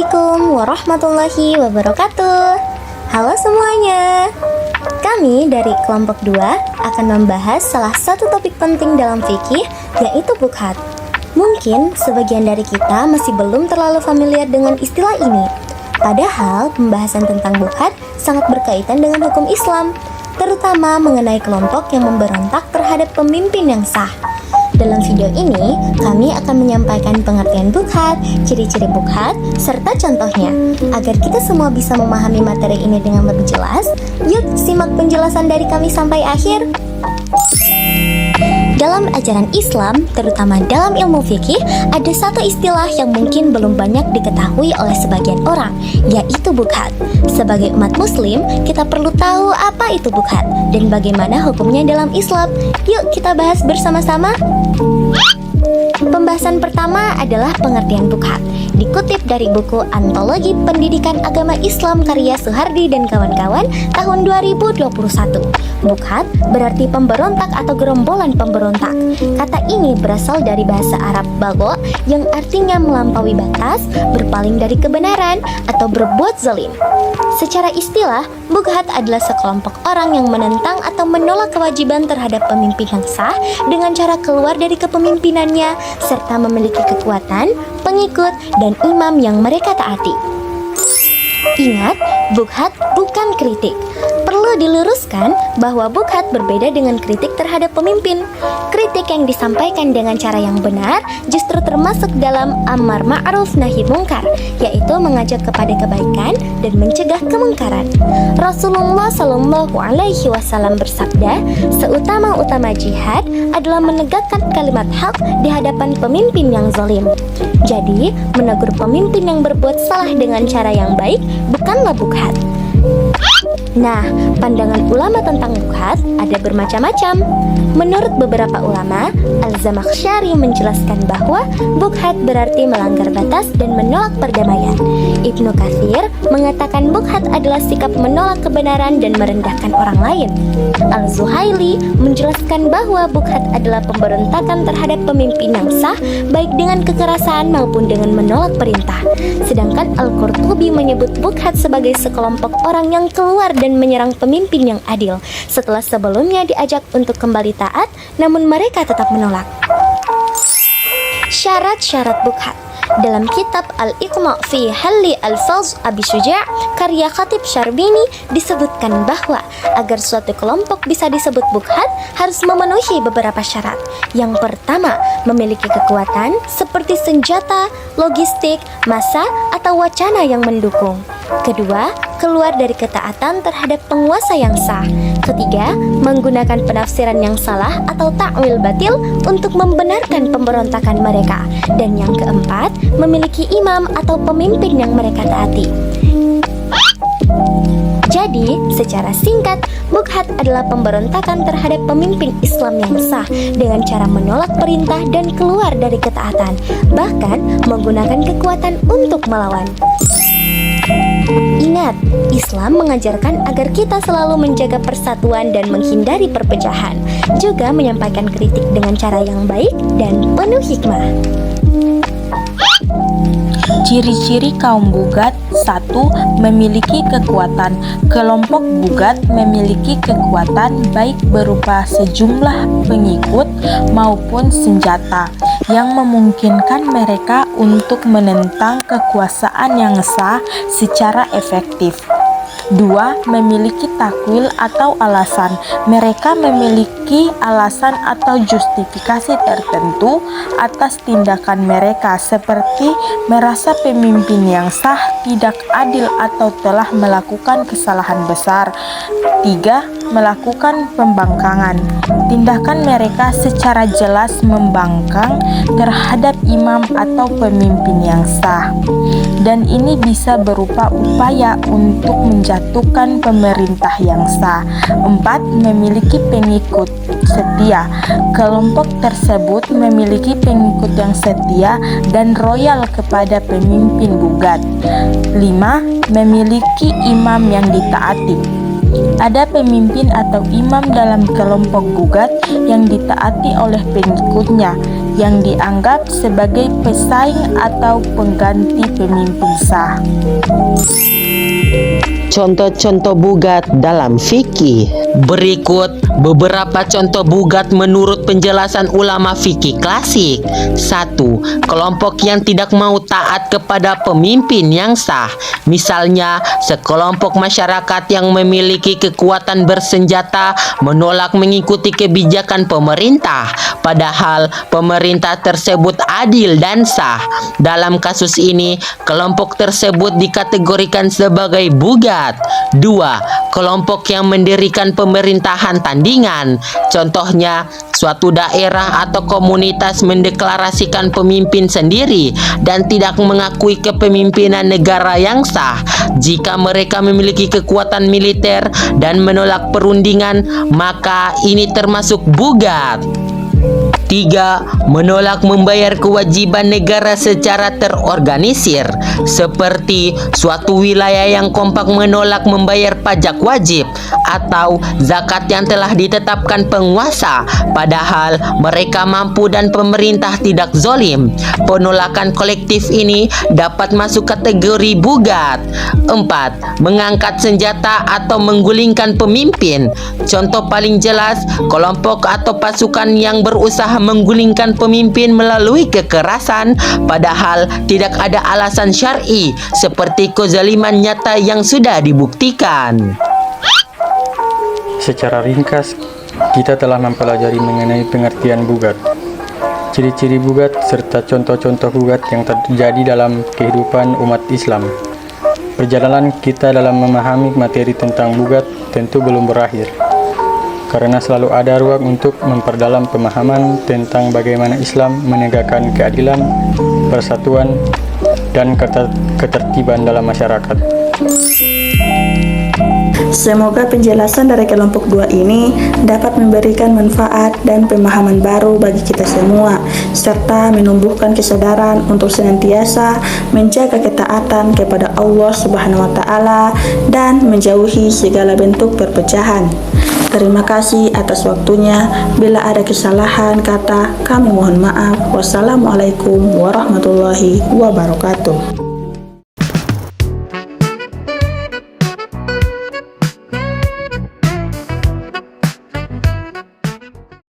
Assalamualaikum warahmatullahi wabarakatuh. Halo semuanya. Kami dari kelompok 2 akan membahas salah satu topik penting dalam fikih, yaitu bukhat. Mungkin sebagian dari kita masih belum terlalu familiar dengan istilah ini. Padahal pembahasan tentang bukhat sangat berkaitan dengan hukum Islam, terutama mengenai kelompok yang memberontak terhadap pemimpin yang sah. Dalam video ini, kami akan menyampaikan pengertian bukhat, ciri-ciri bukhat, serta contohnya. Agar kita semua bisa memahami materi ini dengan lebih jelas, yuk simak penjelasan dari kami sampai akhir. Dalam ajaran Islam, terutama dalam ilmu fikih, ada satu istilah yang mungkin belum banyak diketahui oleh sebagian orang, yaitu bukhat. Sebagai umat muslim, kita perlu tahu apa itu bukhat dan bagaimana hukumnya dalam Islam. Yuk kita bahas bersama-sama. Pembahasan pertama adalah pengertian bukhat. Dikutip dari buku Antologi Pendidikan Agama Islam karya Suhardi dan kawan-kawan tahun 2021. Bukhat berarti pemberontak atau gerombolan pemberontak. Kata ini berasal dari bahasa Arab bago yang artinya melampaui batas, berpaling dari kebenaran, atau berbuat zalim. Secara istilah, bukhat adalah sekelompok orang yang menentang atau menolak kewajiban terhadap pemimpin yang sah dengan cara keluar dari kepemimpinannya serta memiliki kekuatan, pengikut, dan imam yang mereka taati. Ingat, bukhat bukan kritik. Perlu diluruskan bahwa bukhat berbeda dengan kritik terhadap pemimpin. Kritik yang disampaikan dengan cara yang benar justru termasuk dalam amar ma'ruf nahi mungkar, yaitu mengajak kepada kebaikan dan mencegah kemungkaran. Rasulullah Shallallahu Alaihi Wasallam bersabda, seutama-utama jihad adalah menegakkan kalimat hak di hadapan pemimpin yang zalim. Jadi, menegur pemimpin yang berbuat salah dengan cara yang baik bukanlah bukhat. Nah, pandangan ulama tentang bukhat ada bermacam-macam. Menurut beberapa ulama, Al-Zamakhsyari menjelaskan bahwa bukhat berarti melanggar batas dan menolak perdamaian. Ibnu Katsir mengatakan bukhat adalah sikap menolak kebenaran dan merendahkan orang lain. Al-Zuhaili menjelaskan bahwa bukhat adalah pemberontakan terhadap pemimpin yang sah, baik dengan kekerasan maupun dengan menolak perintah. Sedangkan Al-Qurtubi menyebut bukhat sebagai sekelompok orang yang keluar dan menyerang pemimpin yang adil setelah sebelumnya diajak untuk kembali taat, namun mereka tetap menolak. Syarat-syarat bukhat. Dalam kitab Al-Iqma' fi Halli Al-Faz Abi Syuja' karya Khatib Syarbini disebutkan bahwa agar suatu kelompok bisa disebut bukhat harus memenuhi beberapa syarat. Yang pertama, memiliki kekuatan seperti senjata, logistik, massa, atau wacana yang mendukung. Kedua, keluar dari ketaatan terhadap penguasa yang sah. Ketiga, menggunakan penafsiran yang salah atau ta'wil batil untuk membenarkan pemberontakan mereka. Dan yang keempat, memiliki imam atau pemimpin yang mereka taati. Jadi, secara singkat, bukhat adalah pemberontakan terhadap pemimpin Islam yang sah dengan cara menolak perintah dan keluar dari ketaatan, bahkan menggunakan kekuatan untuk melawan. Ingat, Islam mengajarkan agar kita selalu menjaga persatuan dan menghindari perpecahan, juga menyampaikan kritik dengan cara yang baik dan penuh hikmah. Ciri-ciri kaum bukhat. 1. Memiliki kekuatan. Kelompok bukhat memiliki kekuatan baik berupa sejumlah pengikut maupun senjata yang memungkinkan mereka untuk menentang kekuasaan yang sah secara efektif. 2. Memiliki takwil atau alasan. Mereka memiliki alasan atau justifikasi tertentu atas tindakan mereka, seperti merasa pemimpin yang sah tidak adil atau telah melakukan kesalahan besar. 3. Melakukan pembangkangan. Tindakan mereka secara jelas membangkang terhadap imam atau pemimpin yang sah. Dan ini bisa berupa upaya untuk menjatuhkan pemerintah yang sah. 4. Memiliki pengikut setia. Kelompok tersebut memiliki pengikut yang setia dan loyal kepada pemimpin bukhat. 5. Memiliki imam yang ditaati. Ada pemimpin atau imam dalam kelompok gugat yang ditaati oleh pengikutnya, yang dianggap sebagai pesaing atau pengganti pemimpin sah. Contoh-contoh bugat dalam fikih. Berikut beberapa contoh bugat menurut penjelasan ulama fikih klasik. 1. Kelompok yang tidak mau taat kepada pemimpin yang sah. Misalnya, sekelompok masyarakat yang memiliki kekuatan bersenjata menolak mengikuti kebijakan pemerintah, padahal pemerintah tersebut adil dan sah. Dalam kasus ini, kelompok tersebut dikategorikan sebagai bugat. 2. Kelompok yang mendirikan pemerintahan tandingan. Contohnya, suatu daerah atau komunitas mendeklarasikan pemimpin sendiri dan tidak mengakui kepemimpinan negara yang sah. Jika mereka memiliki kekuatan militer dan menolak perundingan, maka ini termasuk bugat. 3. Menolak membayar kewajiban negara secara terorganisir, seperti suatu wilayah yang kompak menolak membayar pajak wajib atau zakat yang telah ditetapkan penguasa, padahal mereka mampu dan pemerintah tidak zolim. Penolakan kolektif ini dapat masuk kategori bugat. 4. Mengangkat senjata atau menggulingkan pemimpin. Contoh paling jelas, kelompok atau pasukan yang berusaha menggulingkan pemimpin melalui kekerasan, padahal tidak ada alasan syar'i, seperti kezaliman nyata yang sudah dibuktikan. Secara ringkas, kita telah mempelajari mengenai pengertian bugat, ciri-ciri bugat, serta contoh-contoh bugat yang terjadi dalam kehidupan umat Islam. Perjalanan kita dalam memahami materi tentang bugat tentu belum berakhir, karena selalu ada ruang untuk memperdalam pemahaman tentang bagaimana Islam menegakkan keadilan, persatuan, dan ketertiban dalam masyarakat. Semoga penjelasan dari kelompok 2 ini dapat memberikan manfaat dan pemahaman baru bagi kita semua, serta menumbuhkan kesadaran untuk senantiasa menjaga ketaatan kepada Allah Subhanahu wa Ta'ala dan menjauhi segala bentuk perpecahan. Terima kasih atas waktunya. Bila ada kesalahan kata, kami mohon maaf. Wassalamualaikum warahmatullahi wabarakatuh.